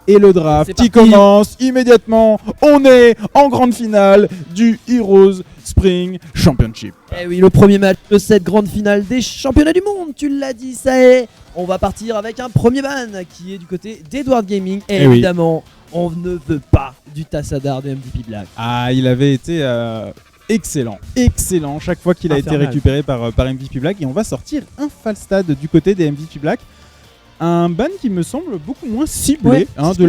Et le draft qui commence immédiatement. On est en grande finale du Heroes Spring Championship. Eh oui, le premier match de cette grande finale des championnats du monde, tu l'as dit, ça y est. On va partir avec un premier ban qui est du côté d'Edward Gaming. Et évidemment, on ne veut pas du Tassadar de MVP Black. Ah, il avait été excellent chaque fois qu'il a été récupéré par MVP Black. Et on va sortir un Falstad du côté des MVP Black. Un ban qui me semble beaucoup moins ciblé du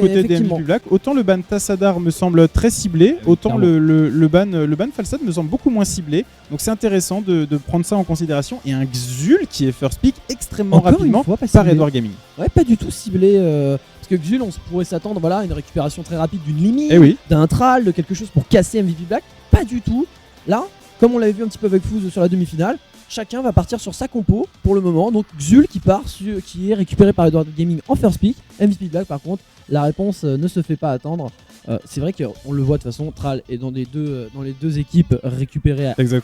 côté des MVP Black. Autant le ban Tassadar me semble très ciblé, autant le ban Falstad me semble beaucoup moins ciblé. Donc c'est intéressant de prendre ça en considération. Et un Xul qui est first pick extrêmement rapidement par Edward Gaming. Ouais, pas du tout ciblé. Parce que Xul, on pourrait s'attendre à une récupération très rapide d'une limite, d'un Thrall, de quelque chose pour casser MVP Black. Pas du tout. Là, comme on l'avait vu un petit peu avec Fouz sur la demi-finale, chacun va partir sur sa compo pour le moment. Donc Xul qui est récupéré par Edward Gaming en first pick. MVP Black par contre, la réponse ne se fait pas attendre. C'est vrai qu'on le voit de toute façon, Thrall est dans les deux équipes récupérées à de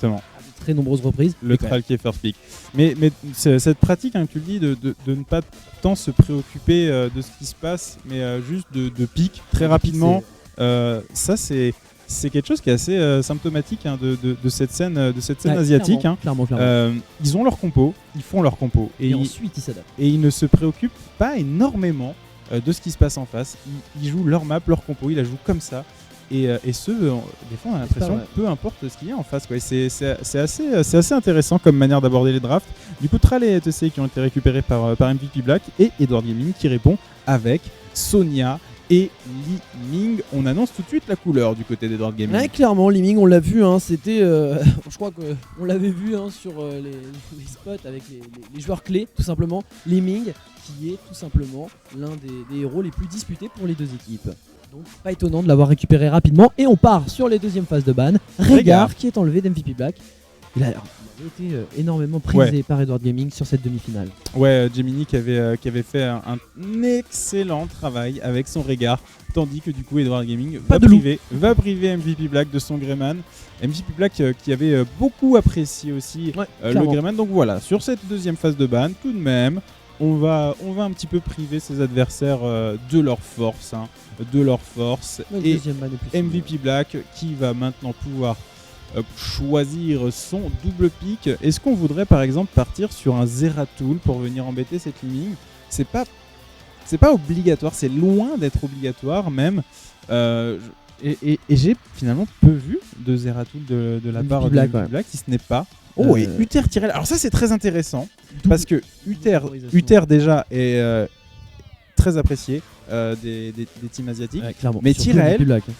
très nombreuses reprises. Le Thrall qui est first pick. Mais cette pratique, tu le dis, de ne pas tant se préoccuper de ce qui se passe, mais juste de pick très rapidement, ça c'est quelque chose qui est assez symptomatique de cette scène asiatique. Clairement. Ils ont leur compo, ils font leur compo. Et ensuite ils s'adaptent. Et ils ne se préoccupent pas énormément de ce qui se passe en face. Ils jouent leur map, leur compo, ils la jouent comme ça. Et des fois on a l'impression, peu importe ce qu'il y a en face. C'est assez intéressant comme manière d'aborder les drafts. Du coup, Thrall et ETC qui ont été récupérés par MVP Black et Edward Gaming qui répond avec Sonia et Li-Ming. On annonce tout de suite la couleur du côté d'Edward Gaming. Ouais, clairement, Li-Ming, on l'a vu, c'était. Je crois qu'on l'avait vu sur les spots avec les joueurs clés, tout simplement. Li-Ming, qui est tout simplement l'un des héros les plus disputés pour les deux équipes. Donc, pas étonnant de l'avoir récupéré rapidement. Et on part sur les deuxièmes phases de ban. Rehgar, qui est enlevé d'MVP Black. Il a été énormément prisé par Edward Gaming sur cette demi-finale. Ouais, Gemini qui avait fait un excellent travail avec son Rehgar, tandis que du coup Edward Gaming va priver MVP Black de son Greyman. MVP Black qui avait beaucoup apprécié aussi le Greyman. Donc voilà, sur cette deuxième phase de ban, tout de même, on va un petit peu priver ses adversaires de leur force. Et MVP Black qui va maintenant pouvoir choisir son double pick. Est-ce qu'on voudrait par exemple partir sur un Zeratul pour venir embêter cette Li-Ming? C'est pas obligatoire, c'est loin d'être obligatoire même. Et j'ai finalement peu vu de Zeratul de la part de Black, si ce n'est pas. Oh, et Uther Tyrell. Alors ça c'est très intéressant parce que Uther déjà est très apprécié des teams asiatiques. Mais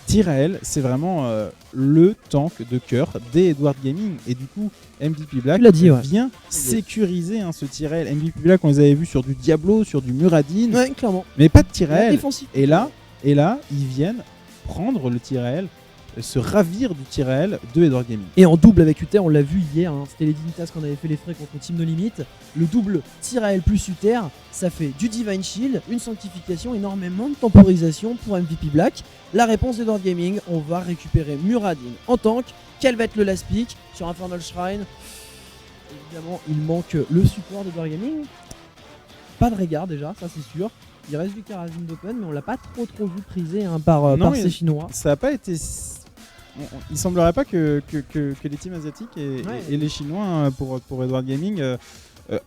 Tyrell, c'est vraiment le tank de cœur des Edward Gaming. Et du coup, MVP Black vient sécuriser ce Tyrell. MVP Black, on les avait vus sur du Diablo, sur du Muradin. Mais pas de Tyrell. Et là, ils viennent prendre le Tyrell, se ravir du Tyrell de Edward Gaming. Et en double avec Uther, on l'a vu hier, c'était les Dignitas qu'on avait fait les frais contre Team No Limit. Le double Tyrell plus Uther, ça fait du Divine Shield, une sanctification, énormément de temporisation pour MVP Black. La réponse d'Edward Gaming, on va récupérer Muradin en tank. Quel va être le last pick sur Infernal Shrine? Évidemment, il manque le support d'Edward Gaming. Pas de Rehgar déjà, ça c'est sûr. Il reste du Karazim d'Open, mais on l'a pas trop vu prisé par ces Chinois. Ça n'a pas été... Il semblerait pas que les teams asiatiques et les Chinois pour Edward Gaming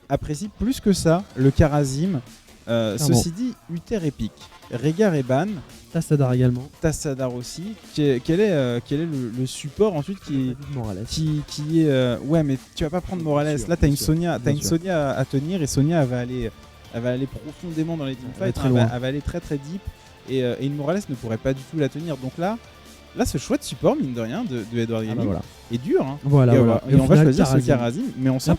apprécient plus que ça le Karazim. Ceci dit, Uther est pick, Rehgar est ban, Tassadar également. Tassadar aussi. Quel est le support ensuite qui est ouais, mais tu vas pas prendre Morales. Là t'as une Sonia à tenir et Sonia va aller profondément dans les teamfights, elle va aller très très deep et une Morales ne pourrait pas du tout la tenir. Donc là ce choix de support, mine de rien, de Edward Gaming est dur. Et on va choisir ce Karazim, mais on sent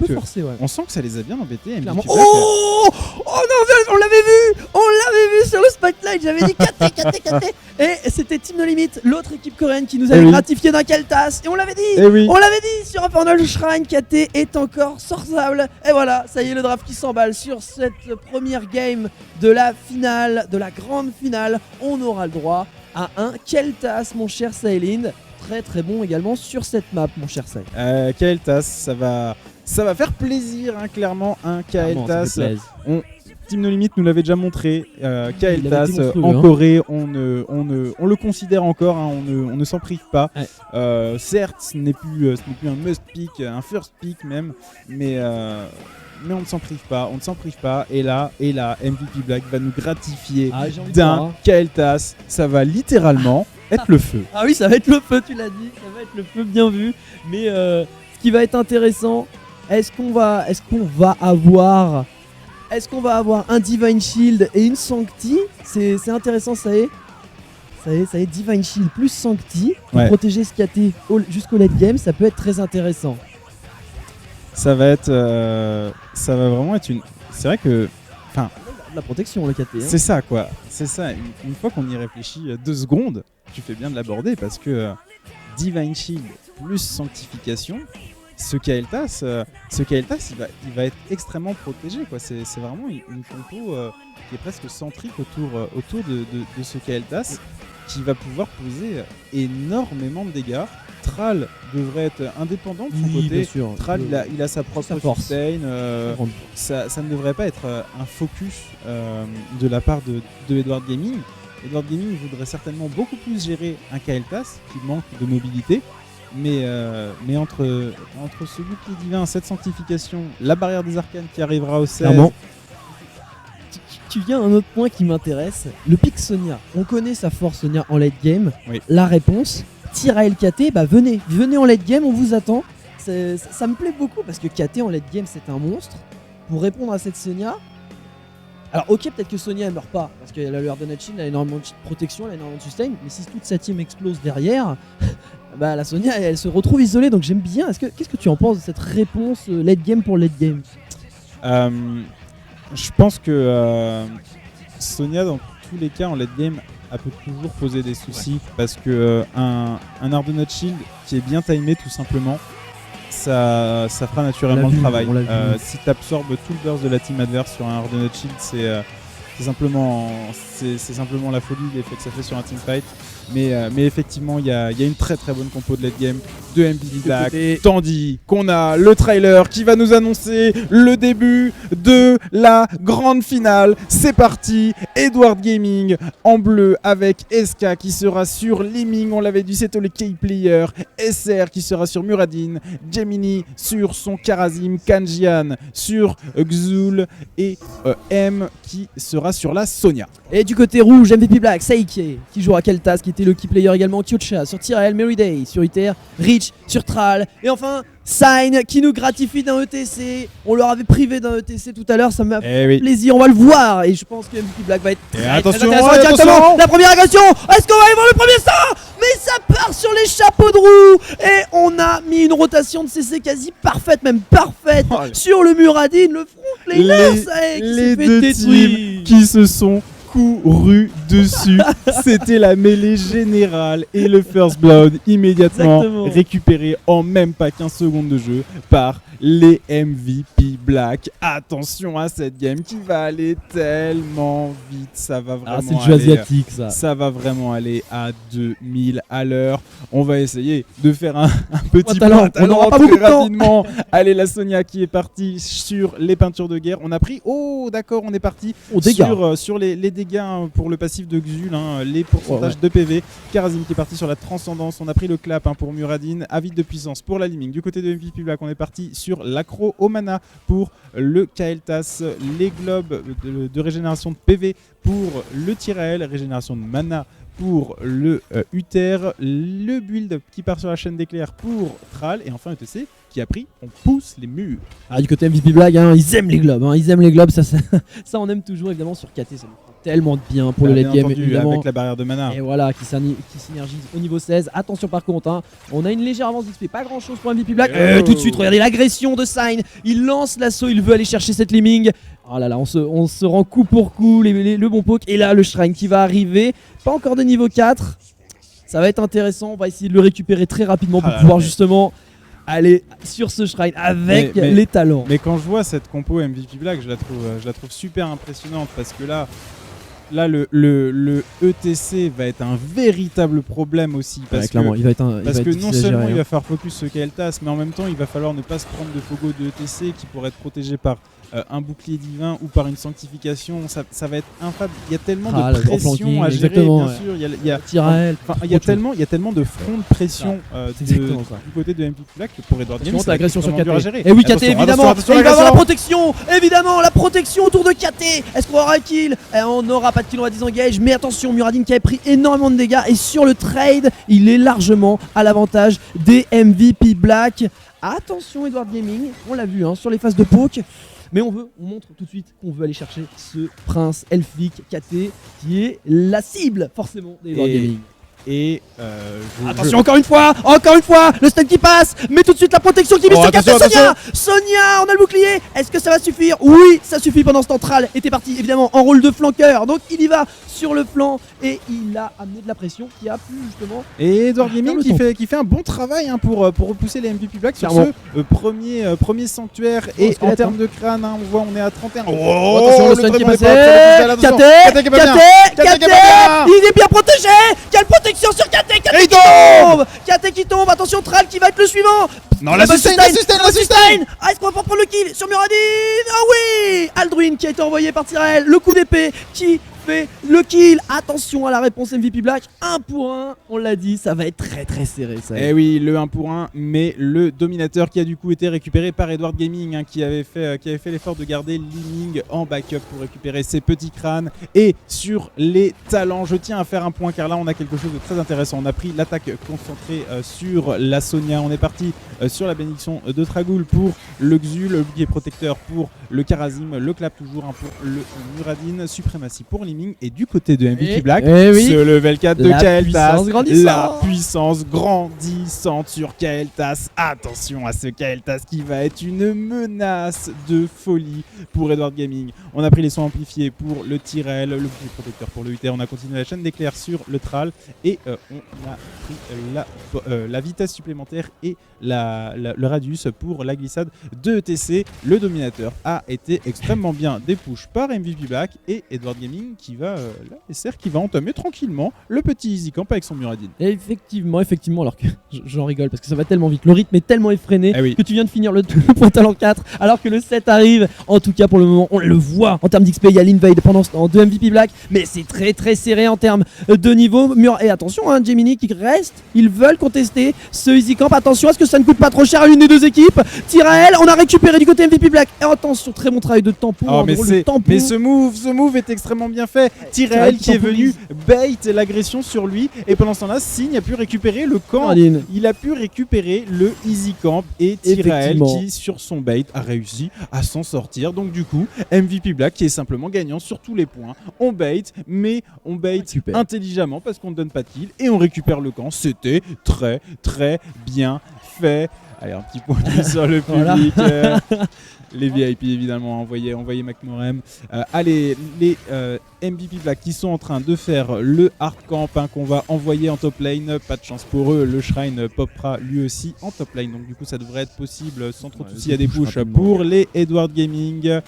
que ça les a bien embêtés. Oh non, on l'avait vu sur le spotlight. J'avais dit KT. Et c'était Team No Limit, l'autre équipe coréenne qui nous avait gratifié d'un Keltas. Et on l'avait dit sur Infernal Shrine, KT est encore sortable. Et voilà, ça y est, le draft qui s'emballe sur cette première game de la finale, de la grande finale. On aura le droit à un Keltas, mon cher Saelind. Très très bon également sur cette map, mon cher Saelind. Keltas, ça va faire plaisir, clairement, un Keltas. Team No Limit nous l'avait déjà montré. Kael'thas Il avait été en monstrueux, Corée, on le considère encore, hein, on ne s'en prive pas. Ouais. Certes, ce n'est plus un must pick, un first pick même, mais on ne s'en prive pas, Et là, MVP Black va nous gratifier J'ai envie de voir, d'un hein. Kael'thas. Ça va littéralement être le feu. Ah oui, ça va être le feu, tu l'as dit, ça va être le feu, bien vu. Mais ce qui va être intéressant, est-ce qu'on va avoir un Divine Shield et une Sancti? C'est intéressant, ça y est, Divine Shield plus Sancti pour protéger SKT jusqu'au late game, ça peut être très intéressant. Ça va vraiment être une. C'est vrai que. Enfin. La protection, le KT. Hein. C'est ça, quoi. C'est ça. Une fois qu'on y réfléchit 2 secondes, tu fais bien de l'aborder parce que Divine Shield plus Sanctification, ce Kael'thas, il va être extrêmement protégé, quoi. C'est vraiment une compo qui est presque centrique autour de ce Kael'thas qui va pouvoir poser énormément de dégâts. Thrall devrait être indépendant de son côté. Bien sûr. Thrall, il a sa propre sustain. Ça ne devrait pas être un focus de la part de Edward Gaming. Edward Gaming voudrait certainement beaucoup plus gérer un Kael'thas qui manque de mobilité. Mais entre ce bouclier divin, cette sanctification, la barrière des arcanes qui arrivera au 16. Clairement. Tu viens à un autre point qui m'intéresse. Le pick Sonia. On connaît sa force Sonia en late game. Oui. La réponse, Tyrael KT, venez en late game, on vous attend. Ça me plaît beaucoup parce que KT en late game c'est un monstre. Pour répondre à cette Sonia, alors ok, peut-être que Sonia elle meurt pas parce qu'elle a le Ardennate Shield, elle a énormément de protection, elle a énormément de sustain, mais si toute sa team explose derrière, la Sonia elle se retrouve isolée, donc j'aime bien. Qu'est-ce que tu en penses de cette réponse late game pour late game? Je pense que Sonia dans tous les cas en late game elle peut toujours poser des soucis parce que un Ardennate Shield qui est bien timé tout simplement, ça fera naturellement le travail. Si tu absorbes tout le burst de la team adverse sur un Ardennate Shield, c'est simplement la folie l'effet que ça fait sur un teamfight. Mais effectivement, il y a une très très bonne compo de late game de MVP Black. Tandis qu'on a le trailer qui va nous annoncer le début de la grande finale. C'est parti, Edward Gaming en bleu avec SK qui sera sur Liming, on l'avait dit, c'est le key player. SR qui sera sur Muradin, Gemini sur son Karazim, Kanjian sur Xul et M qui sera sur la Sonia. Et du côté rouge, MVP Black, Saiki qui jouera Kael'thas, qui était le key player également, Kyocha sur Tyrael, Meriday sur Uther, Reach sur Thrall, et enfin Sign qui nous gratifie d'un ETC. On leur avait privé d'un ETC tout à l'heure, ça m'a fait plaisir, on va le voir, et je pense que MVP Black va être très attention, intéressant directement. La première agression, est-ce qu'on va aller voir le premier star? Mais ça part sur les chapeaux de roue, et on a mis une rotation de CC quasi parfaite, même parfaite, sur le Muradin, le frontlaner, ça qui s'est fait détruire. Qui se sont couru dessus. C'était la mêlée générale et le first blood immédiatement récupéré en même pas 15 secondes de jeu par les MVP Black. Attention à cette game qui va aller tellement vite, ça va vraiment c'est le jeu asiatique ça. Ça va vraiment aller à 2000 à l'heure. On va essayer de faire un petit talent. On n'aura pas beaucoup de temps. Rapidement. Allez, la Sonia qui est partie sur les peintures de guerre. On a pris, d'accord, on est parti sur les dégâts pour le passif de Xul, les pourcentages de PV. Karazim qui est parti sur la transcendance. On a pris le clap pour Muradin. Avide de puissance pour la Liming. Du côté de MVP Black, on est parti sur l'accro au mana pour le Kael'thas. Les globes de régénération de PV pour le Tyrael. Régénération de mana pour le Uther. Le build qui part sur la chaîne d'éclair pour Thrall. Et enfin ETC qui a pris on pousse les murs. Du côté MVP Black, ils aiment les globes. Ils aiment les globes. Ça on aime toujours évidemment sur KT. Ça nous prend tellement de bien pour le late game évidemment. Avec la barrière de mana. Et voilà, qui synergise au niveau 16. Attention par contre, on a une légère avance d'XP. Pas grand chose pour MVP Black. Tout de suite, regardez l'agression de Sign. Il lance l'assaut, il veut aller chercher cette Liming. Oh là là, on se rend coup pour coup, le bon poke. Et là, le Shrine qui va arriver. Pas encore de niveau 4. Ça va être intéressant. On va essayer de le récupérer très rapidement pour pouvoir justement aller sur ce Shrine avec les talents. Mais quand je vois cette compo MVP Black, je la trouve super impressionnante parce que là le ETC va être un véritable problème aussi parce que non seulement il va falloir focus ce Kael'thas, mais en même temps il va falloir ne pas se prendre de Fogo de ETC qui pourrait être protégé par un bouclier divin ou par une sanctification, ça va être infâme. Il y a tellement Ah, de le grand pression flanking, à gérer, exactement, bien ouais. sûr. Il y a Tyrell, il y a tellement de fronts de pression c'est exactement ça. du côté de MVP Black que pour Edward Gaming, Attention, l'agression sur dur à KT. gérer. Et oui, KT Attention, évidemment. attention, Et il va avoir la l'agression. protection. Évidemment, la protection autour de KT. Est-ce qu'on aura un kill? On n'aura pas de kill, on va disengage. Mais attention, Muradin qui a pris énormément de dégâts. Et sur le trade, il est largement à l'avantage des MVP Black. Attention, Edward Gaming. On l'a vu sur les phases de poke. Mais on montre tout de suite qu'on veut aller chercher ce prince elfique KT qui est la cible forcément d'Edward Gaming. Et Attention, encore une fois, le stun qui passe, mais tout de suite la protection qui mise sur KT. Sonia, on a le bouclier. Est-ce que ça va suffire? Oui, ça suffit. Pendant ce temps, Thrall était parti évidemment en rôle de flanqueur, donc il y va sur le flanc et il a amené de la pression qui a pu justement. Et Edward Gaming le qui fait un bon travail pour repousser les MVP Black sur Clairement. ce premier sanctuaire. Et squelette, en termes de crâne, on est à 31. Attention, le stun qui est passé. KT, il est bien protégé. Quelle protection sur KT, KT qui tombe. Attention, Thrall qui va être le suivant. Non, la sustain. Ah, est-ce qu'on va pas prendre le kill sur Muradin? Ah oui, Aldruin qui a été envoyé par Tyrell. Le coup d'épée qui fait le kill. Attention à la réponse MVP Black. 1 pour 1, on l'a dit, ça va être très très serré ça. Eh oui, le 1 pour 1, mais le dominateur qui a du coup été récupéré par Edward Gaming qui avait fait l'effort de garder Liming en backup pour récupérer ses petits crânes. Et sur les talents, je tiens à faire un point car là on a quelque chose de très intéressant. On a pris l'attaque concentrée sur la Sonia, on est parti sur la bénédiction de Tragoul pour le Xul, le bouclier protecteur pour le Karazim, le clap toujours pour le Muradin, suprématie pour Liming. Et du côté de MVP Black, ce level 4 de Kael'thas, la puissance grandissante sur Kael'thas. Attention à ce Kael'thas qui va être une menace de folie pour Edward Gaming. On a pris les soins amplifiés pour le Tyrell, le bouclier protecteur pour le UT. On a continué la chaîne d'éclair sur le Thrall et on a pris la vitesse supplémentaire et le radius pour la glissade de ETC. Le dominateur a été extrêmement bien dépush par MVP Black et Edward Gaming qui va qui va entamer tranquillement le petit easy camp avec son Muradin. Et effectivement, alors que j'en rigole parce que ça va tellement vite, le rythme est tellement effréné que tu viens de finir le point talent 4 alors que le 7 arrive. En tout cas pour le moment on le voit en termes d'XP, il y a l'invade pendant ce temps de MVP Black, mais c'est très très serré en termes de niveau. Et attention, Gemini qui reste, ils veulent contester ce easy camp. Attention à ce que ça ne coûte pas trop cher à l'une des deux équipes. Tyrell, on a récupéré du côté MVP Black. Et attention, très bon travail de tampon. Mais ce move est extrêmement bien fait. Tyrell qui est venu bait l'agression sur lui et pendant ce temps-là, Signe a pu récupérer le camp. Il a pu récupérer le easy camp et Tyrell qui sur son bait a réussi à s'en sortir. Donc du coup, MVP Black qui est simplement gagnant sur tous les points. On bait, mais on bait intelligemment parce qu'on ne donne pas de kill et on récupère le camp. C'était très très bien fait. Allez, un petit point de vue sur le public. Les VIP évidemment, envoyez McMorem. Allez, les MVP Black qui sont en train de faire le hard camp qu'on va envoyer en top lane. Pas de chance pour eux, le Shrine popera lui aussi en top lane. Donc du coup ça devrait être possible sans trop de soucis à des push pour les Edward Gaming.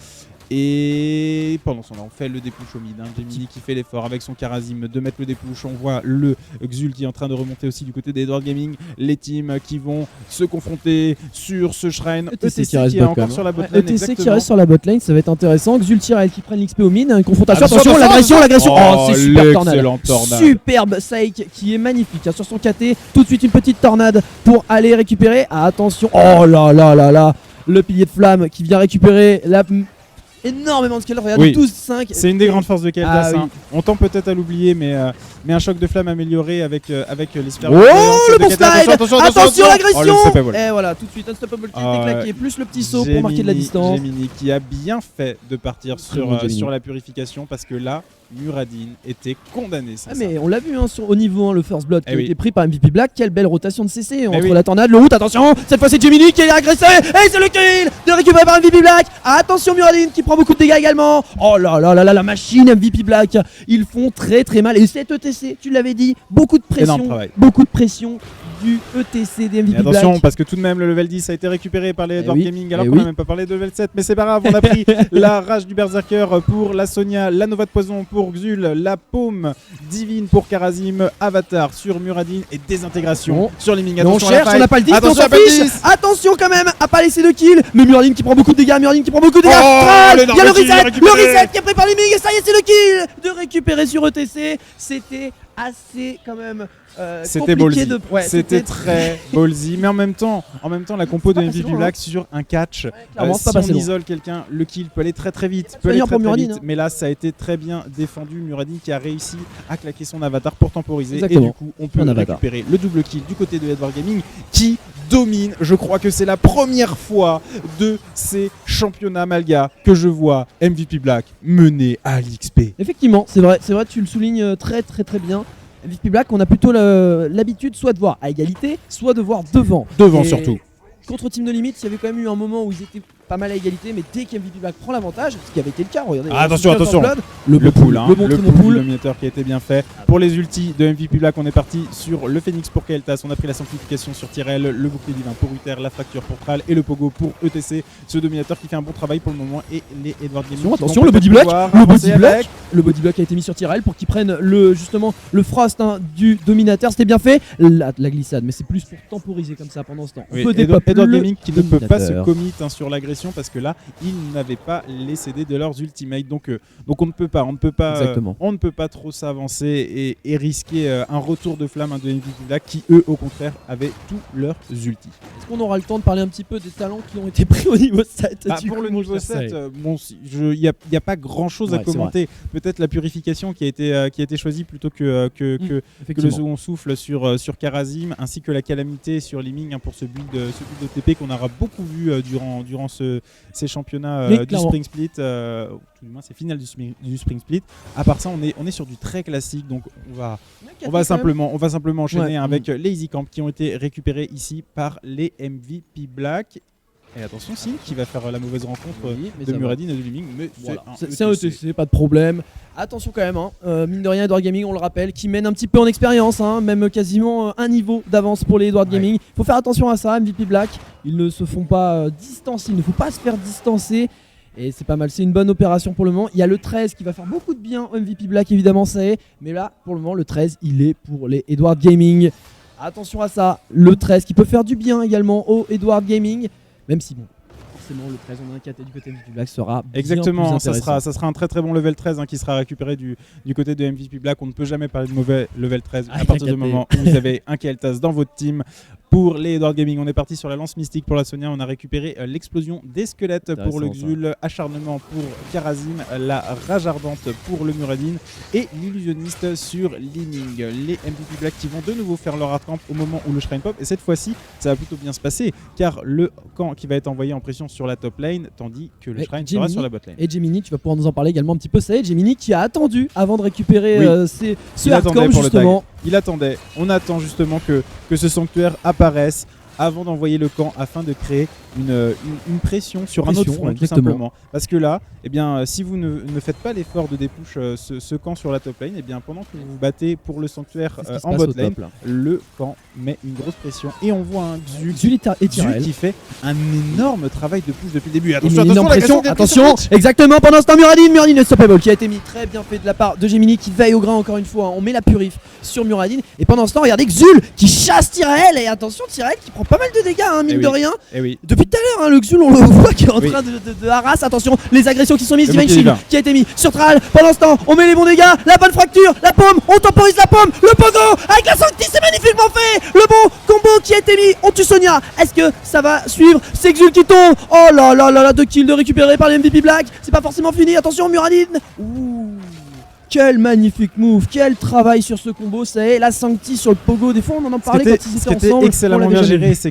Et pendant ce temps-là, on fait le dépush au mid. Gemini qui fait l'effort avec son Karazim de mettre le dépush. On voit le Xul qui est en train de remonter aussi du côté d'Edward Gaming. Les teams qui vont se confronter sur ce Shrine. ETC qui est encore sur la botlane. ETC qui reste sur la botlane, ça va être intéressant. Xul Tyrell qui prennent l'XP au mid. Une confrontation. Attention, l'agression. Oh, c'est super tornade. Superbe Saik qui est magnifique. Sur son KT, tout de suite une petite tornade pour aller récupérer. Attention. Oh là là là là. Le pilier de flamme qui vient récupérer la. Énormément de scale, regarde, 12-5. C'est une des grandes forces de Kael'thas. On tend peut-être à l'oublier, mais un choc de flamme amélioré avec les sphères. Oh, le bon slide. Attention l'agression. Et voilà, tout de suite, unstoppable qui est déclaqué, plus le petit saut pour marquer de la distance. Gemini qui a bien fait de partir sur la purification parce que là, Muradin était condamné. Mais on l'a vu au niveau 1, le first blood qui a été pris par MVP Black. Quelle belle rotation de CC entre la tornade, le route. Attention, cette fois c'est Gemini qui est agressé. Et c'est le kill de récupérer par MVP Black. Attention Muradin qui prend beaucoup de dégâts également. Oh là là là là, la machine MVP Black. Ils font très très mal. Et cet ETC, tu l'avais dit, beaucoup de pression du ETC des Et MVP attention, Black. parce que tout de même, le level 10 a été récupéré par les Edward oui, Gaming, alors eh qu'on oui. n'a même pas parlé de level 7. Mais c'est pas grave, on a pris la rage du Berserker pour la Sonia, la Nova de Poison pour Xul, la Paume Divine pour Karazim, Avatar sur Muradin et désintégration Bon. sur Liming. Mais on Attention à la cherche, on fight. n'a pas le 10, mais on Attention s'en à pas le fiche. 10. Attention quand même à pas laisser de kill. Mais Muradin qui prend beaucoup de dégâts, Muradin qui prend beaucoup de dégâts. Oh, Tral, l'énorme il y a le kill, il a reset, récupéré. le reset qui est pris par les Ming et ça y est, c'est le kill de récupérer sur ETC. C'était assez quand même C'était compliqué ballsy, de. Ouais, c'était très ballsy, mais en même temps la compo de pas passé MVP loin, Black sur un catch, clairement, c'est pas si passé on loin. isole quelqu'un, le kill peut aller très très vite, peut Soignant aller très, pour très Muradin, vite, hein. mais là ça a été très bien défendu. Muradin qui a réussi à claquer son avatar pour temporiser, Exactement. et du coup on peut Un avatar. récupérer le double kill du côté de Edward Gaming qui domine. Je crois que c'est la première fois de ces championnats Malga que je vois MVP Black mener à l'XP. Effectivement, c'est vrai, tu le soulignes très très très bien. MVP Black, on a plutôt l'habitude soit de voir à égalité, soit de voir devant. Devant Et surtout. Contre Team No Limit, il y avait quand même eu un moment où ils étaient pas mal à égalité, mais dès qu'MVP Black prend l'avantage, ce qui avait été le cas, regardez. Attention, attention. Le Le pool, hein, le bon le Trino pool pool. dominateur qui a été bien fait. Pour les ultis de MVP Black, on est parti sur le Phoenix pour Kael'thas, on a pris la simplification sur Tyrell, le bouclier divin pour Uther, la fracture pour Thrall et le Pogo pour ETC. Ce dominateur qui fait un bon travail pour le moment et les Edward Gaming. Attention, le body block, le body block a été mis sur Tyrell pour qu'il prenne justement le frost du dominateur, c'était bien fait. La glissade, mais c'est plus pour temporiser comme ça pendant ce temps. On Oui, peut Edward dépop le Gaming qui ne peut pas se dominateur. commit sur l'agression parce que là, ils n'avaient pas les CD de leurs ultimates. Donc on ne peut pas, Exactement. on ne peut pas trop s'avancer et risquer un retour de flamme de MVP Black qui eux au contraire avaient tous leurs ultis. Est-ce qu'on aura le temps de parler un petit peu des talents qui ont été pris au niveau 7 Pour le niveau 7, il n'y a pas grand chose à Ouais, c'est commenter. Peut-être la purification qui a été choisie plutôt que le Effectivement. second souffle sur Karazim, ainsi que la calamité sur Liming pour ce build de TP qu'on aura beaucoup vu durant ces championnats Oui, du clairement. Spring Split, tout du moins ces finales du Spring Split. À part ça, on est sur du très classique, donc on va simplement enchaîner Ouais. avec les Easy Camp qui ont été récupérés ici par les MVP Black. Et attention, Sin qui va faire la mauvaise rencontre Oui, mais de ça va. Muradin et de Liming, mais Voilà. c'est C'est un ETC, pas de problème. Attention quand même, hein. Mine de rien, Edward Gaming, on le rappelle, qui mène un petit peu en expérience, hein, même quasiment un niveau d'avance pour les Edward Gaming. Il faut faire attention à ça, MVP Black. Ils ne se font pas distancer, il ne faut pas se faire distancer. Et c'est pas mal, c'est une bonne opération pour le moment. Il y a le 13 qui va faire beaucoup de bien au MVP Black, évidemment, ça est. Mais là, pour le moment, le 13, il est pour les Edward Gaming. Attention à ça, le 13 qui peut faire du bien également au Edward Gaming. Même si, bon, forcément, le 13 en 1-4 du côté MVP Black sera bien exactement, plus ça intéressant. sera un très très bon level 13 qui sera récupéré du côté de MVP Black. On ne peut jamais parler de mauvais level 13 à partir du moment où vous avez un Kael'thas dans votre team. Pour les Edward Gaming, on est parti sur la lance mystique pour la Sonia. On a récupéré l'explosion des squelettes pour le Xul, acharnement pour Karazim, la rage ardente pour le Muradin et l'illusionniste sur Liming. Les MVP Black qui vont de nouveau faire leur hardcamp au moment où le shrine pop. Et cette fois-ci, ça va plutôt bien se passer car le camp qui va être envoyé en pression sur la top lane, tandis que le shrine sera sur la bot lane. Et Gemini, tu vas pouvoir nous en parler également un petit peu. Ça y est, Gemini qui a attendu avant de récupérer ce hardcamp justement. Il attendait. On attend justement que ce sanctuaire apparaisse avant d'envoyer le camp afin de créer une pression sur un autre front, tout simplement. Parce que là, eh bien, si vous ne faites pas l'effort de dépush ce camp sur la top lane, eh bien, pendant que vous vous battez pour le sanctuaire en bot lane, le camp met une grosse pression et on voit un Xul qui fait un énorme travail de push depuis le début. Attention, exactement, pendant ce temps Muradin unstoppable qui a été mis très bien fait de la part de Gemini qui veille au grain encore une fois. On met la purif sur Muradin et pendant ce temps, regardez Xul qui chasse Tyrell et attention Tyrell qui prend pas mal de dégâts, hein, mine de rien. Depuis tout à l'heure, le Xul on le voit qui est en train de harass. Attention, les agressions qui sont mises, Divine Shield qui a été mis sur Thrall. Pendant ce temps, on met les bons dégâts, la bonne fracture, la paume, on temporise la paume, le pogo avec la sancti, c'est magnifiquement fait. Le bon combo qui a été mis, on tue Sonia. Est-ce que ça va suivre? C'est Xul qui tombe. Oh là là là là, 2 kills de récupérer par les MVP Black. C'est pas forcément fini, attention Muradin. Ouh, quel magnifique move, quel travail sur ce combo, ça est, la Sancti sur le pogo, des fois on en parlait quand ils étaient ensemble. Ce qui était excellemment bien géré, c'est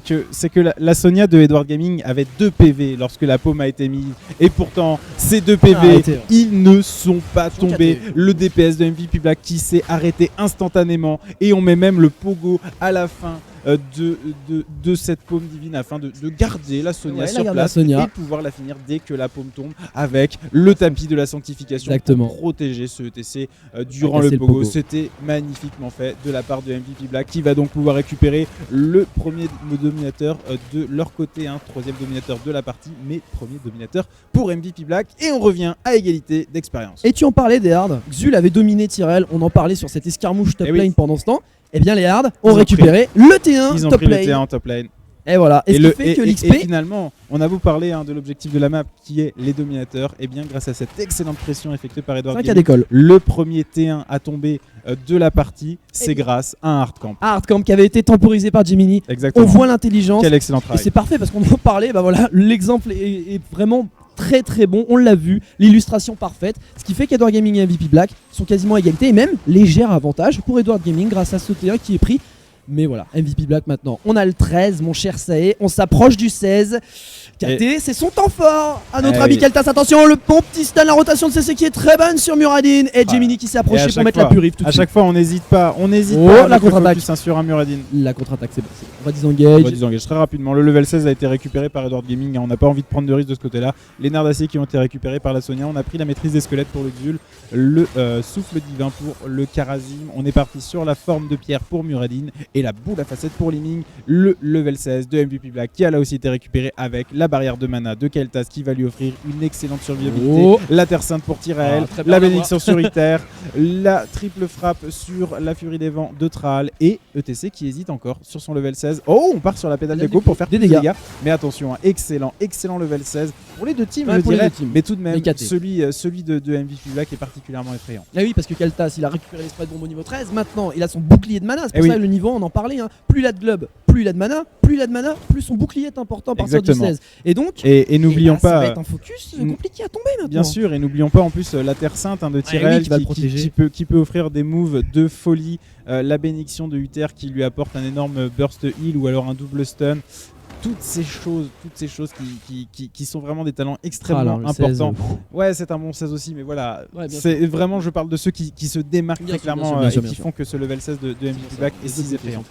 que la Sonia de Edward Gaming avait 2 PV lorsque la paume a été mise, et pourtant ces 2 PV, ils ne sont pas tombés. Le DPS de MVP Black qui s'est arrêté instantanément, et on met même le pogo à la fin de cette paume divine afin de garder la Sonia Ouais, sur garder la place Sonia. et de pouvoir la finir dès que la paume tombe avec le tapis de la sanctification Exactement. pour protéger ce ETC durant Casser le le pogo. pogo. C'était magnifiquement fait de la part de MVP Black qui va donc pouvoir récupérer le premier dominateur de leur côté, troisième dominateur de la partie, mais premier dominateur pour MVP Black. Et on revient à égalité d'expérience. Et tu en parlais des Hards. Xul avait dominé Tyrell. On en parlait sur cette escarmouche top Eh oui. lane pendant ce temps. Eh bien, les Hards Ils ont ont récupéré le T1 Ils ont top pris le lane. T1 en top lane. Et voilà. Et ce qui fait que et l'XP. finalement, on a beau parler de l'objectif de la map qui est les dominateurs, et bien grâce à cette excellente pression effectuée par Edward C'est un cas Gaming, d'école. le premier T1 à tomber de la partie, c'est grâce à un hardcamp. Hardcamp qui avait été temporisé par Jiminy. Exactement. On voit l'intelligence. Quel excellent Et travail. c'est parfait parce qu'on en parlait. Bah voilà, l'exemple est vraiment très très bon. On l'a vu, l'illustration parfaite. Ce qui fait qu'Edward Gaming et MVP Black sont quasiment à égalité et même léger avantage pour Edward Gaming grâce à ce T1 qui est pris. Mais voilà, MVP Black maintenant. On a le 13, mon cher Sae. On s'approche du 16. KT, c'est son temps fort à notre ami oui. Keltas. Attention, le bon petit stun, la rotation de CC qui est très bonne sur Muradin. Et Gemini qui s'est Et approché à pour chaque mettre fois- la purif tout de À suite. chaque fois, on n'hésite pas. On n'hésite Oh, pas. la avec le contre-attaque. focus sur un Muradin. La contre-attaque, c'est bon. On va On disengage. va désengager très rapidement. Le level 16 a été récupéré par Edward Gaming et on n'a pas envie de prendre de risque de ce côté-là. Les nerfs d'acier qui ont été récupérés par la Sonia. On a pris la maîtrise des squelettes pour le Xul, le souffle divin pour le Karazim. On est parti sur la forme de pierre pour Muradin et la boule à facettes pour Liming. Le level 16 de MVP Black qui a là aussi été récupéré avec la barrière de mana de Keltas qui va lui offrir une excellente survivabilité. Oh. La Terre Sainte pour Tyrael, Ah, très bien, la on va bénédiction sur Iter, la triple frappe sur la Furie des Vents de Thrall et ETC qui hésite encore sur son level 16. Oh, on part sur la pédale Il a d'écho des- pour faire des plus de dégâts. dégâts. Mais attention, excellent level 16 pour les deux teams, Ouais, je pour les dirais. deux teams. Mais tout de même, Les KT. celui de MVP Black est particulièrement effrayant. Ah oui, parce que Keltas, il a récupéré les spreads bomb au niveau 13. Maintenant, il a son bouclier de mana. C'est pour Eh ça oui. le niveau, on en parlait. Plus il a de globe, plus il a de mana. Plus il a de mana, plus son bouclier est important à partir du Exactement. 16. Et donc, Et n'oublions ça va pas. être un focus mm, compliqué à tomber maintenant. Bien sûr, et n'oublions pas en plus la Terre Sainte de Tyrell oui, qui va le protéger. qui peut offrir des moves de folie. La bénédiction de Uther qui lui apporte un énorme burst heal ou alors un double stun. Toutes ces choses qui sont vraiment des talents extrêmement le 16, importants. Ouais, c'est un bon 16 aussi, mais voilà. Ouais, bien C'est vraiment, je parle de ceux qui se démarquent Bien très sûr, bien clairement sûr, bien sûr, et qui bien sûr. font que ce level 16 de MVP Black est si effrayant.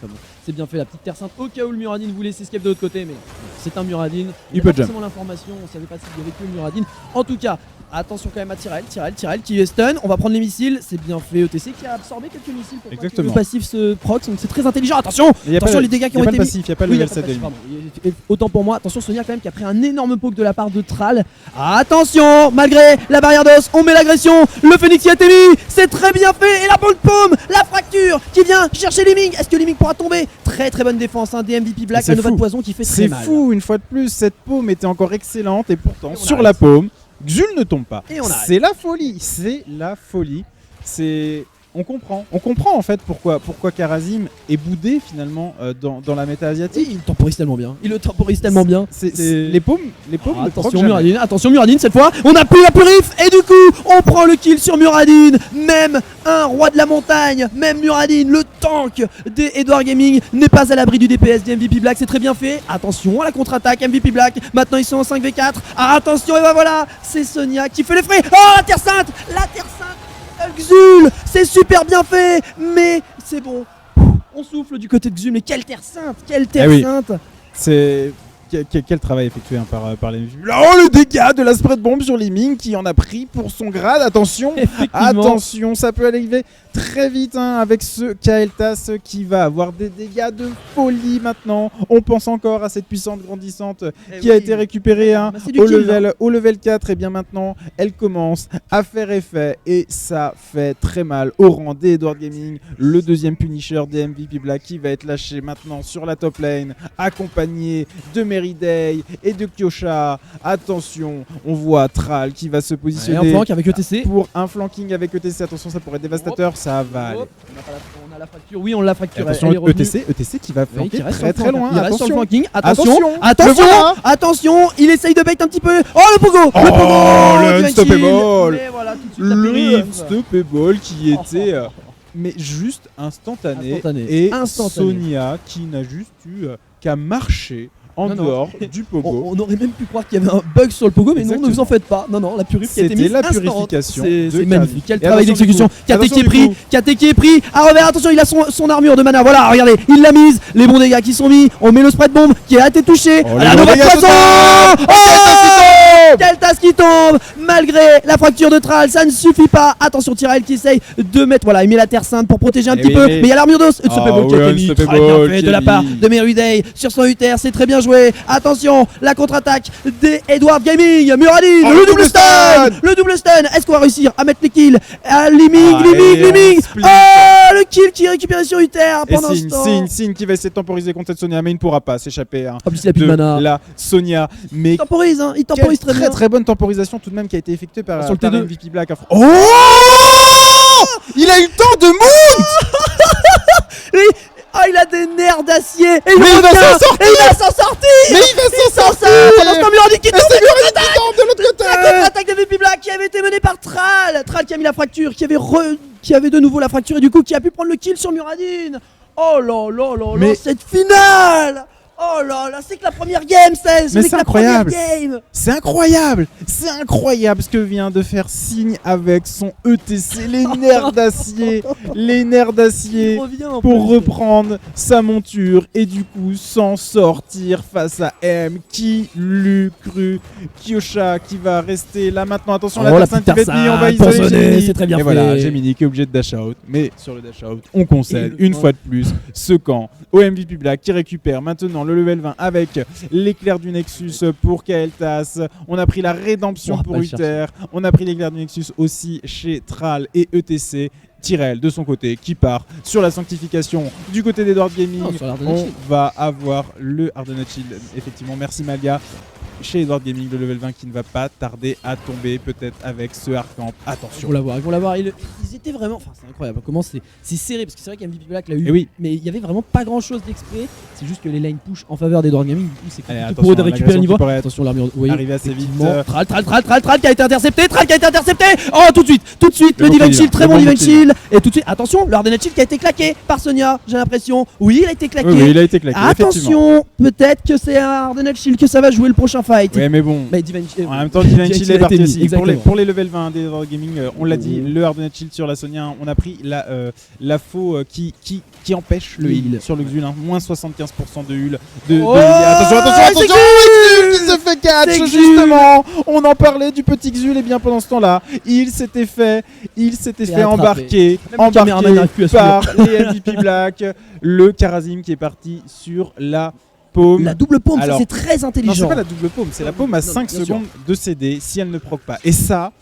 C'est bien fait, la petite Terre Sainte au cas où le Muradin voulait s'escape de l'autre côté, mais c'est un Muradin. Il a peut pas jump. forcément l'information, on savait pas s'il y avait que le Muradin. En tout cas, attention quand même à Tyrell qui est stun. On va prendre les missiles, c'est bien fait. ETC qui a absorbé quelques missiles pour pas que Exactement. le passif se prox, donc c'est très intelligent. Attention, Il y a attention pas- les dégâts qui il y a ont pas été le mis. passif, il n'y a pas le Oui, il y a level pas de 7 de passif, Liming. pardon. Et autant pour moi, attention Sonia quand même qui a pris un énorme poke de la part de Thrall. Attention, malgré la barrière d'os, on met l'agression. Le Phoenix y a été mis, c'est très bien fait. Et la boule de paume, la fracture qui vient chercher Liming. Est-ce que Liming pourra tomber? Très très bonne défense des MVP Black, C'est la Nova fou. de poison qui fait très C'est mal. fou, une fois de plus, cette paume était encore excellente et pourtant Et on sur arrête. la paume, Xul ne tombe pas. Et on arrête. C'est la folie, On comprend en fait pourquoi Karazim est boudé finalement dans la méta asiatique. Il le temporise tellement bien. Il le temporise tellement bien. Les paumes ne proc Attention jamais. Muradin cette fois, on a pris la purif et du coup on prend le kill sur Muradin. Même un roi de la montagne, même Muradin, le tank d'Edward Gaming n'est pas à l'abri du DPS de MVP Black, c'est très bien fait. Attention à la contre-attaque MVP Black, maintenant ils sont en 5v4. Attention et ben voilà, c'est Sonia qui fait les frais. Oh la Terre Sainte, Xul, c'est super bien fait, mais c'est bon. On souffle du côté de Xul, mais quelle Terre Sainte, Eh oui. Sainte. C'est quel travail effectué par les MVP. Oh le dégât de la spread bomb sur Liming qui en a pris pour son grade. Attention, attention, ça peut arriver très vite avec ce Kael'thas qui va avoir des dégâts de folie maintenant. On pense encore à cette puissante grandissante qui a été récupérée c'est du au kill, level 4 et bien maintenant elle commence à faire effet et ça fait très mal au rang d'Edward Gaming, le deuxième punisher des MVP Black qui va être lâché maintenant sur la top lane accompagné de Meriday et de Kyosha. Attention, on voit Thrall qui va se positionner en flank avec ETC. pour un flanking avec ETC. Attention, ça pourrait être dévastateur, ça va aller. Hop, on a la fracture, oui on l'a fracturé. Attention, elle est revenue. ETC qui va Oui, flanquer qui reste très sur le très flank. loin. Il reste sur le Attention, flanking. le Attention, voilà. attention, il essaye de bait un petit peu. Oh le pogo, Oh, le pogo, le du unstoppable. kill. Mais voilà, tout de suite la le purif. unstoppable qui était mais juste instantané, Instantané. et Instantané. Sonia qui n'a juste eu qu'à marcher en Non, non. dehors du pogo. On aurait même pu croire qu'il y avait un bug sur le pogo, mais non, ne vous en faites pas. Non, la purif qui a été C'était mise la instant. purification C'est de magnifique. Karim. Quel Et travail attention d'exécution. du coup. KT qui est Attention du pris. coup. KT qui est pris. À revers, attention, il a son armure de mana. Voilà, regardez, il l'a mise. Les bons dégâts qui sont mis. On met le spread bomb qui a été touché. Oh, La les bons Nova de dégâts poisson. total. Oh, quel tasse qui tombe. Malgré la fracture de Thrall, ça ne suffit pas. Attention, Tyrael qui essaye de mettre. Voilà, il met la terre sainte pour protéger un Eh petit oui, peu. mais- Mais il y a l'armure d'os. Ah qui a ouais, été mis. Unstoppable Très bien fait qui de la est part mis. de Meruday sur son Uther. C'est très bien joué. Attention, la contre-attaque des Edward Gaming. Muradin, Oh, le le double double stun. stun. Le double stun. Est-ce qu'on va réussir à mettre les kills? Liming. et on split. Oh, le kill qui est récupéré sur Uther Et pendant ce temps. Signe qui va essayer de temporiser contre cette Sonia, mais il ne pourra pas s'échapper En plus, il a plus de de mana. la Sonia. Mais Il temporise, hein. Il quelle temporise très bien. très bonne temporisation tout de même qui a été effectuée par, Sur le par T2. MVP Black. Oh, il a eu le temps de Oui. Oh, il a des nerfs d'acier. Et il Mais il va revient. s'en sortir. Et il va s'en sortir. Mais il va Il s'en s'en sortir. sort. Pendant ce temps, Muradin qui Et tombe. c'est Muradin qui tombe de l'autre côté. La contre-attaque de MVP Black qui avait été menée par Thrall. Thrall qui a mis la fracture, qui avait de nouveau la fracture et du coup qui a pu prendre le kill sur Muradin. Oh là là là là, Mais- cette finale. Oh là là, c'est que la première game, Mais c'est incroyable. Game. C'est incroyable ce que vient de faire Signe avec son ETC, les nerfs d'acier, Il revient en pour plus. reprendre sa monture et du coup s'en sortir face à M. Qui l'eût cru? Kyosha qui va rester là maintenant. Attention, Oh, la la personne qui petite va être mise, on va Tarzan, isoler poinçonnée, Gemini. c'est très bien Et fait. voilà, Gemini qui est obligé de dash out. Mais sur le dash out, on concède Et le une point. fois de plus ce camp au MVP Black qui récupère maintenant le level 20 avec l'éclair du Nexus pour Kael'thas. On a pris la rédemption On va pour pas le Uther. On a pris l'éclair du Nexus aussi chez Thrall et ETC. Tyrell de son côté qui part sur la sanctification du côté d'Edward Gaming. Non, sur l'Hardened On Shield. va avoir le Hardened Shield. Effectivement, merci Malga. Chez Edward Gaming, le level 20 qui ne va pas tarder à tomber, peut-être avec ce Hardcamp. Attention. Ils vont l'avoir. Ils étaient vraiment. Enfin, c'est incroyable. Comment c'est serré parce que c'est vrai qu'MVP Black l'a eu. Et oui. Mais il y avait vraiment pas grand chose d'exprès. C'est juste que les lines push en faveur d'Edward Gaming. Du coup, c'est Allez, compliqué pour eux de attention, récupérer le niveau. l'agression qui pourrait être Attention, l'armure. Vous voyez, arriver assez vite. effectivement, Thrall qui a été intercepté. Thrall qui a été intercepté. Oh, tout de suite. Le bon Divine kill, Shield. Très le bon bon Divine kill. Shield. Et tout de suite, attention, le Hardened Shield qui a été claqué par Sonia. J'ai l'impression. Oui, il a été claqué. Oui, il a été claqué. Effectivement. Attention, peut-être que c'est un Hardened Shield que ça va jouer le prochain fight. Ouais, mais bon. Mais Divine Shield. En même temps, Divine Shield est parti aussi. Exactement. Pour les level 20 d'Edward Gaming, on l'a dit, le Hardened Shield sur la Sonia, on a pris la faux qui empêche le heal sur le Xul, hein. Moins 75% de heal. Oh, attention, c'est Xul qui se fait catch, C'est Xul. justement. On en parlait du petit Xul, et bien pendant ce temps-là, il s'était fait attrapé. embarquer Même le caméraman n'arrive plus à par les MVP Black, le Karazim qui est parti sur la paume. La double paume, ça Alors, c'est très Non, c'est intelligent. pas la double paume, c'est la paume à Non, 5 bien sûr. secondes de CD si elle ne proc pas. Et ça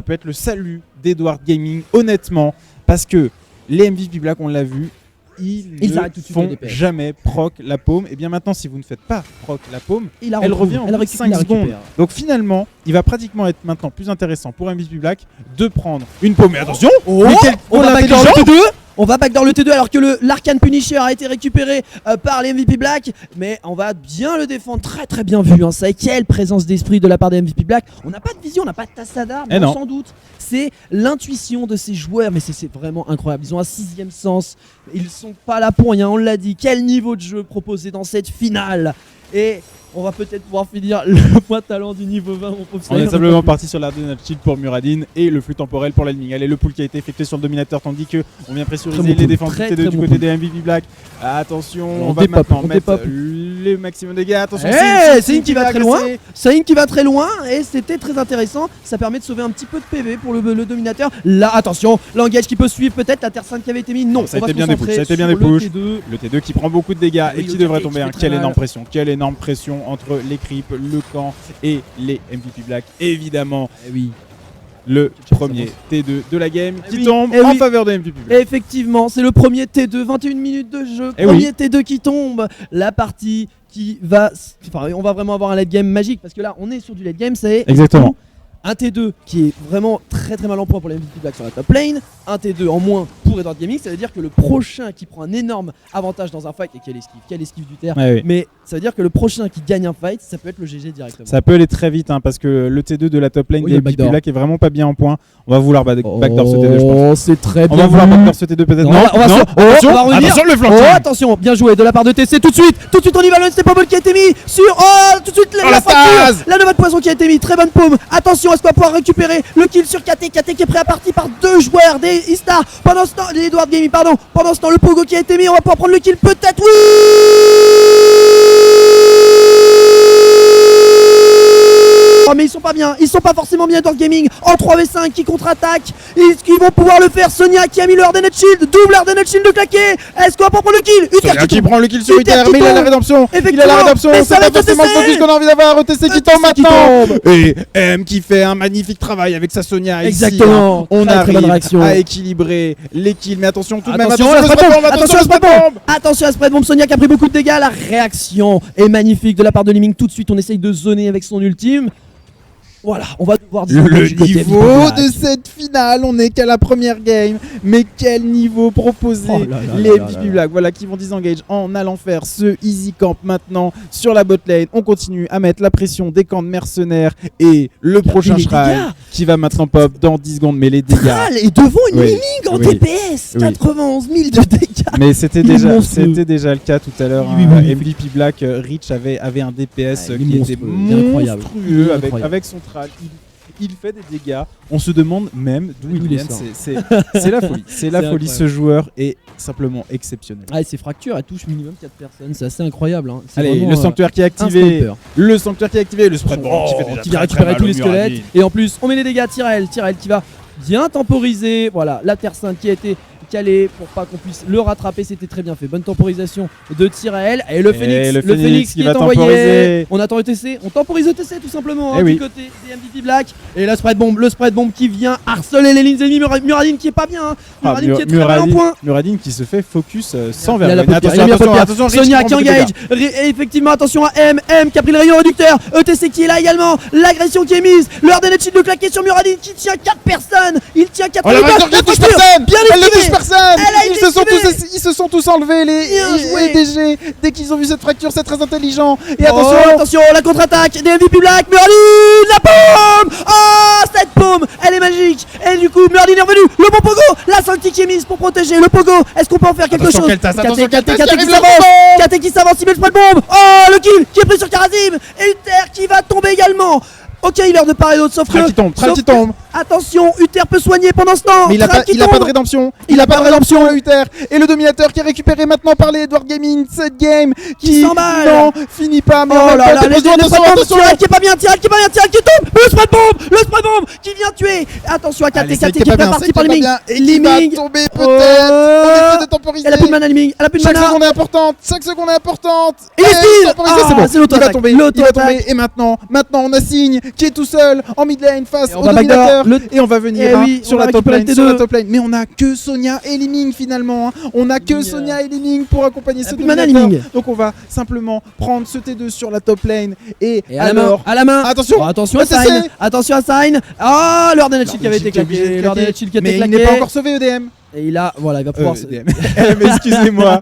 peut être le salut d'Edward Gaming, honnêtement, parce que les MVP Black, on l'a vu, ils ne arrêtent tout de suite font le DPS. jamais proc la paume. Et bien maintenant, si vous ne faites pas proc la paume, Il la elle retrouve, revient en elle bout de récupère, 5 elle secondes. récupère. Donc finalement, il va pratiquement être maintenant plus intéressant pour MVP Black de prendre une paume. Mais attention, Oh, mais quel on va backdoor intelligent. le T2. On va backdoor le T2 alors que l'Arcane Punisher a été récupéré par les MVP Black. Mais on va bien le défendre, très très bien vu. Hein. Ça, quelle présence d'esprit de la part des MVP Black. On n'a pas de vision, on n'a pas de Tassadar, mais non. sans doute. C'est l'intuition de ces joueurs, mais c'est vraiment incroyable. Ils ont un 6ème sens. Ils sont pas là pour rien, on l'a dit. Quel niveau de jeu proposé dans cette finale. Et on va peut-être pouvoir finir le point talent du niveau 20, mon pauvre On est Sire. simplement parti sur l'Hardened Shield pour Muradin et le flux temporel pour l'Elming. Allez, le pull qui a été effectué sur le dominateur, tandis que on vient pressuriser Très bon les pull. défenses Très, du très côté bon pull. des MVP Black. Attention, Alors, on on va dépape, maintenant on mettre dépape. le maximum de dégâts. Attention, C'est une qui va très loin. Saïn qui va très loin et c'était très intéressant. Ça permet de sauver un petit peu de PV pour le dominateur. Là, attention, l'engage qui peut suivre peut-être la Terre Sainte qui avait été mise. Non, Ça a on va été se bien des pushs, concentrer ça a été bien sur des le pushs. T2. Le T2 qui prend beaucoup de dégâts Oui, et qui le devrait T2 tomber. qui Hein. fait très Quelle mal. énorme pression. Quelle énorme pression entre les creeps, le camp et les MVP Black. Évidemment, Eh oui. le Quelque chose premier avance. T2 de la game Eh qui oui, tombe eh en oui. faveur des MVP Black. Effectivement, c'est le premier T2, 21 minutes de jeu, Eh premier oui. T2 qui tombe, la partie qui va... Enfin, on va vraiment avoir un late game magique, parce que là, on est sur du late game, c'est... Exactement. Un T2 qui est vraiment très très mal en point pour les MVP Black sur la top lane, un T2 en moins pour Edward Gaming, ça veut dire que le prochain qui prend un énorme avantage dans un fight, et quelle esquive du terre, Ouais, oui. mais ça veut dire que le prochain qui gagne un fight, ça peut être le GG directement. Ça peut aller très vite hein, parce que le T2 de la top lane Oh, il y a des le MVP backdoor. Black est vraiment pas bien en point. On va vouloir backdoor ce T2 je pense. Oh, c'est très On bien. va vouloir vu. backdoor ce T2 peut-être. Non, Non, on va non, on va revenir. attention le Oh, flanking. attention, bien joué de la part de TC. Tout de suite on y va. Le step bubble qui a été mis sur. Oh, tout de suite Oh, la fracture. stase. La nova de poison qui a été mis. Très bonne paume. Attention, est-ce qu'on va pouvoir récupérer le kill sur KT qui est prêt à partir par 2 joueurs des Istar. Pendant ce temps, Edward Gaming, pardon. Pendant ce temps, le pogo qui a été mis. On va pouvoir prendre le kill peut-être. Oui. Oh mais ils sont pas forcément bien Edward Gaming en 3v5 qui contre-attaque. Ils vont pouvoir le faire. Sonia qui a mis le Hardened Shield, double Hardened Shield de claquer. Est-ce qu'on va pas prendre le kill? Sonia qui prend le kill sur Uther Uther qui mais il a la tombe. rédemption. Il a la Effectivement, rédemption, mais c'est ça va pas être forcément le TC. focus qu'on a envie d'avoir. TC qui tombe qui maintenant. tombe. Et M qui fait un magnifique travail avec sa Sonia ici. Exactement. Hein. On Très, très bonne arrive réaction. à équilibrer les kills mais attention tout de même. Attention à la spread bomb. Attention à la spread bomb. Attention à la spread bomb. Sonia qui a pris beaucoup de dégâts. La réaction est magnifique de la part de Liming. Tout de suite on essaye de zoner avec son ultime. Voilà, on va devoir dire Le du côté niveau Black. de cette finale, on n'est qu'à la première game, mais quel niveau proposé Oh là là les là là MVP là. Black, voilà, qui vont disengage en allant faire ce easy camp maintenant sur la bot lane. On continue à mettre la pression des camps de mercenaires et le prochain les Shrine dégâts. qui va maintenant pop dans 10 secondes, mais les dégâts. Thrall est devant une Oui. Liming en Oui. DPS. Oui. 91 000 de dégâts. Mais c'était Il est déjà, monstrueux. le cas tout à l'heure. Oui, hein. oui, oui. MVP Black, Rich avait un DPS Ah, il est qui était monstrueux, il est incroyable. Il monstrueux est avec, incroyable. avec son Thrall. Il fait des dégâts. On se demande même d'où D'où il il vient. sort. C'est la folie. C'est la C'est folie. incroyable. Ce joueur est simplement exceptionnel. Ah, ces fractures, elles touchent minimum 4 personnes. C'est assez incroyable. Hein. C'est Allez, vraiment, le sanctuaire qui est un activé. sniper. Le sanctuaire qui est activé. Le spread bomb qui fait déjà qui vient très, très récupérer mal tous au les squelettes. Muradin. Et en plus, on met les dégâts à Tyrell qui va bien temporiser. Voilà, la Terre Sainte qui a été calée pour pas qu'on puisse le rattraper. C'était très bien fait. Bonne temporisation de Tyrell. Et le Phoenix, le Phoenix qui qui va est envoyé. temporiser. On attend ETC. On temporise ETC tout simplement hein, Eh oui. du côté des MVP Black. Et le spread bomb qui vient harceler les lignes ennemies. Muradin qui est pas bien. Hein. Ah, Muradin qui est très mal en point. Muradin qui se fait focus sans Il a la vergogne. paupière, il a mis la paupière. Rich Sonia prend qui beaucoup de engage. Et effectivement, attention à M qui a pris le rayon réducteur. ETC qui est là également. L'agression qui est mise. Le Hardened Shield de claquer sur Muradin qui tient 4 personnes. Il tient 4 Oh la vainqueur qui touche personne. Bien Elle ne esquivé. touche personne. Elle a été esquivée. Ils se sont tous enlevés Bien joué. les DG dès qu'ils ont vu cette fracture. C'est très intelligent. Et Oh, attention. attention, la contre-attaque des MVP Black. Muradin, la paume. Oh, cette paume, elle est magique. Et du coup, Muradin est revenu. Le bon pogo. La sortie qui est mise pour protéger le pogo. Est-ce qu'on peut en faire quelque Attention, chose? quelle tasse, attention, quelle tasse, KT qui qui arrive, s'avance. le KT qui s'avance, il met le spread bomb. Oh, le kill qui est pris sur Karazim. Et Uther qui va tomber également. Ok, il est l'heure de part et d'autre, sauf Thrall que. qui tombe. Thrall sauf qui que- tombe. Attention, Uther peut soigner pendant ce temps. Mais il a Thrall pas, qui il a pas de tombe. rédemption. Il a pas de rédemption. le Uther. Et le dominateur qui est récupéré maintenant par les Edward Gaming. Cette game qui s'emballe. non finit pas. Mais Oh en même là temps, là, attention, le attention, spread bomb, attention. Tyrell qui est pas bien, Tyrell qui tombe. Le spread bomb qui vient tuer. Attention à KT, Allez, KT celle qui est pas prêt bien, parti celle par qui est pas Liming. bien, et qui va Liming. tomber peut-être. On essaie de temporiser. Elle a plus de mana, Liming. Elle a plus de Chaque mana. seconde est importante. Chaque seconde est importante. Et il esquive. temporisé, Ah, c'est bon. c'est l'auto-attaque. Il va tomber. Il va L'auto-attaque. tomber. Et maintenant, on a Signe qui est tout seul en mid lane face Et on au va dominateur. backdoor. Et on va venir Eh hein, oui, sur on va la top récupérer lane. le Sur T2. la top lane. Mais on a que Sonia et Liming finalement. hein. On a que Liming, Sonia et Liming pour accompagner ce plus de mana, dominateur. Liming. Donc on va simplement prendre ce T2 sur la top lane. Et Et à la main, alors. à la main. Attention. Oh, attention à ETC. Sign. Attention à Sign. Oh, le Hardened Shield qui avait été claqué. Le Hardened Shield qui a Mais été il n'est pas claqué. encore sauvé EDM. Et il a, voilà, il va pouvoir. se- EDM. Mais excusez-moi.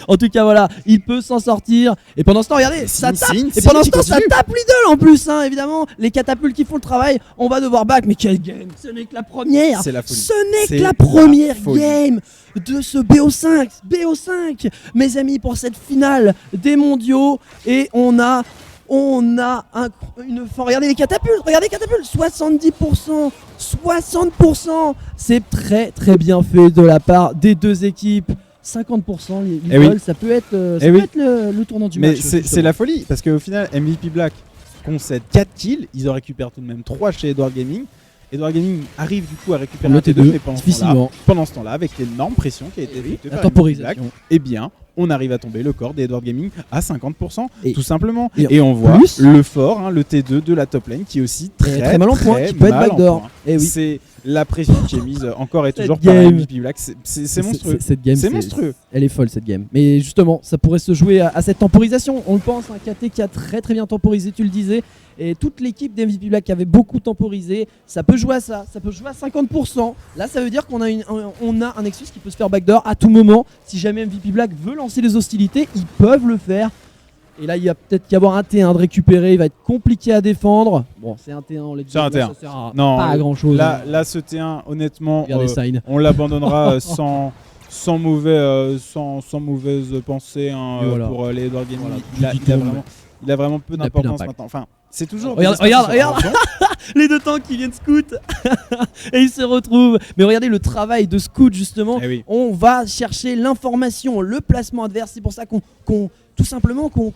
En tout cas, voilà, il peut s'en sortir. Et pendant ce temps, regardez, ça tape. Signe, Et pendant ce Signe temps, qui ça continue. tape Lidl en plus, hein, évidemment. Les catapultes qui font le travail, on va devoir back. Mais quelle game! Ce n'est que la première. C'est la folie. Ce n'est C'est que la la première folie. game de ce BO5. BO5, mes amis, pour cette finale des mondiaux. Et on a regardez les catapultes, 70%, 60%, c'est très très bien fait de la part des deux équipes. 50% les Eh oui. goals, ça peut être, Eh oui. le tournant du Mais match. c'est la folie parce qu'au final, MVP Black concède 4 kills. Ils en récupèrent tout de même 3 chez Edward Gaming. Edward Gaming arrive du coup à récupérer Le un T2, T2, mais pendant ce difficilement. temps-là, pendant ce temps-là, avec l'énorme pression qui a été effectuée La par MVP Black, temporisation. eh bien, on arrive à tomber le corps d'Edward Gaming à 50%, Et- tout simplement. et Et on voit plus- le fort, hein, le T2 de la top lane qui est aussi très, très mal en point, très qui peut être mal en backdoor. point. Eh oui. C'est la pression qui est mise encore et Cette toujours par game. MVP Black. C'est monstrueux. Cette game, C'est monstrueux. Elle est folle cette game. Mais justement, ça pourrait se jouer à cette temporisation. On le pense, un KT qui a très très bien temporisé, tu le disais. et toute l'équipe d'MVP Black avait beaucoup temporisé. Ça peut jouer à ça peut jouer à 50%. Là, ça veut dire qu'on a un Nexus qui peut se faire backdoor à tout moment. Si jamais MVP Black veut lancer les hostilités, ils peuvent le faire. Et là, il y a peut-être qu'à avoir un T1 de récupérer, il va être compliqué à défendre. Bon, c'est un T1, on l'a dit. C'est un T1. Ça sert à Non, pas à grand chose. Là, ce T1, honnêtement, on l'abandonnera sans mauvaise pensée hein, voilà. pour les Edward Gaming. Voilà, il a vraiment peu d'importance maintenant. Enfin, c'est toujours. Regarde les deux tanks qui viennent scout et ils se retrouvent. Mais regardez le travail de scout justement. Eh oui. On va chercher l'information, le placement adverse. C'est pour ça qu'on tout simplement qu'on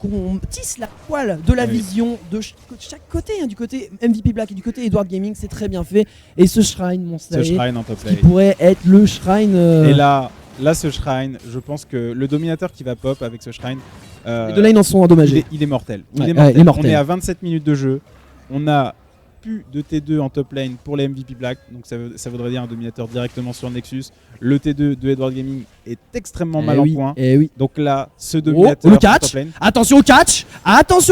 tisse la poêle de la vision de chaque côté, hein, du côté MVP Black et du côté Edward Gaming. C'est très bien fait. Et ce shrine, mon Ce shrine en top lane. qui pourrait être le shrine. Et là, ce shrine, je pense que le dominateur qui va pop avec ce shrine. Les deux lanes en sont endommagés. Il est mortel. Il est mortel. On est à 27 minutes de jeu. On a plus de T2 en top lane pour les MVP Black. Donc ça voudrait dire un dominateur directement sur le Nexus. Le T2 de Edward Gaming est extrêmement mal en point. Oui. Donc là, ce dominateur le en catch. top lane. Attention au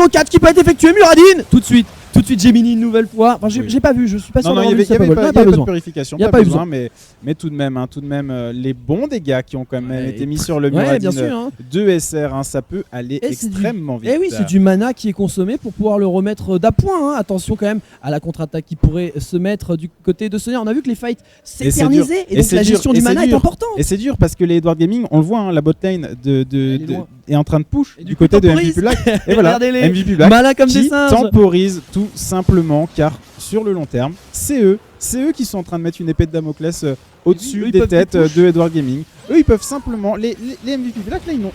catch qui peut être effectué. Muradin tout de suite Gemini une nouvelle fois. Enfin, j'ai pas vu, je suis pas sûr. Non, il n'y avait pas de purification, pas besoin. Mais tout de même, les bons dégâts qui ont quand même été mis sur le Muradin de SR, hein, ça peut aller extrêmement vite. Et oui, c'est du mana qui est consommé pour pouvoir le remettre d'appoint. Hein. Attention quand même à la contre-attaque qui pourrait se mettre du côté de Sonia. On a vu que les fights s'éternisaient et donc la gestion du mana est importante. Et c'est dur parce que les Edward Gaming, on le voit, hein, la botlane est en train de push du côté de MVP Black. Et voilà, MVP Black malin comme qui des singes. Temporise tout simplement car sur le long terme, c'est eux qui sont en train de mettre une épée de Damoclès au-dessus des têtes de Edward Gaming. Eux, ils peuvent simplement. Les MVP Black, là, ils n'ont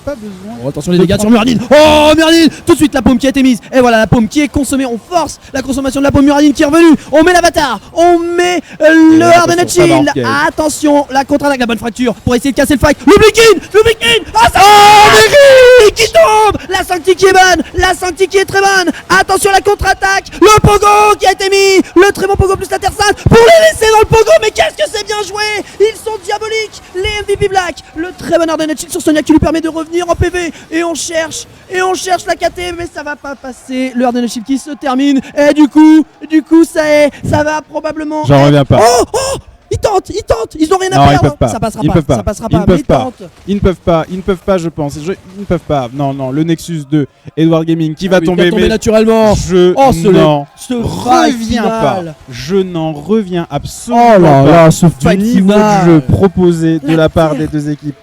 pas besoin. Oh, attention les dégâts sur Muradin. Oh, Muradin. Tout de suite, la paume qui a été mise. Et voilà, la paume qui est consommée. On force la consommation de la paume. Muradin qui est revenu. On met l'avatar. On met le Hardened Shield. Attention, la contre-attaque, la bonne fracture pour essayer de casser le fight. Le Blikin. Ah, ça qui tombe. La Sancti qui est bonne. La Sancti qui est très bonne. Attention, la contre-attaque. Le Pogo qui a été mis. Le très bon Pogo plus la Terre Sainte pour les laisser dans le Pogo. Mais qu'est-ce que c'est bien joué. Ils sont diaboliques. Les MVP Black, le très bon Hardened Shield sur Sonia qui lui permet de revenir en PV. Et on cherche la KT, mais ça va pas passer. Le Hardened Shield qui se termine. Et du coup, ça va probablement. J'en reviens pas. Oh, ils tentent, ils ont rien à perdre. Ils peuvent pas. Ça passera Ils pas, peuvent pas. ça passera Ils pas. peuvent pas. Ils ne peuvent pas, je pense. Ils ne peuvent pas. Non, le Nexus de Edward Gaming qui va tomber, mais naturellement. Je n'en reviens absolument pas ce du niveau de jeu proposé de la part des deux équipes.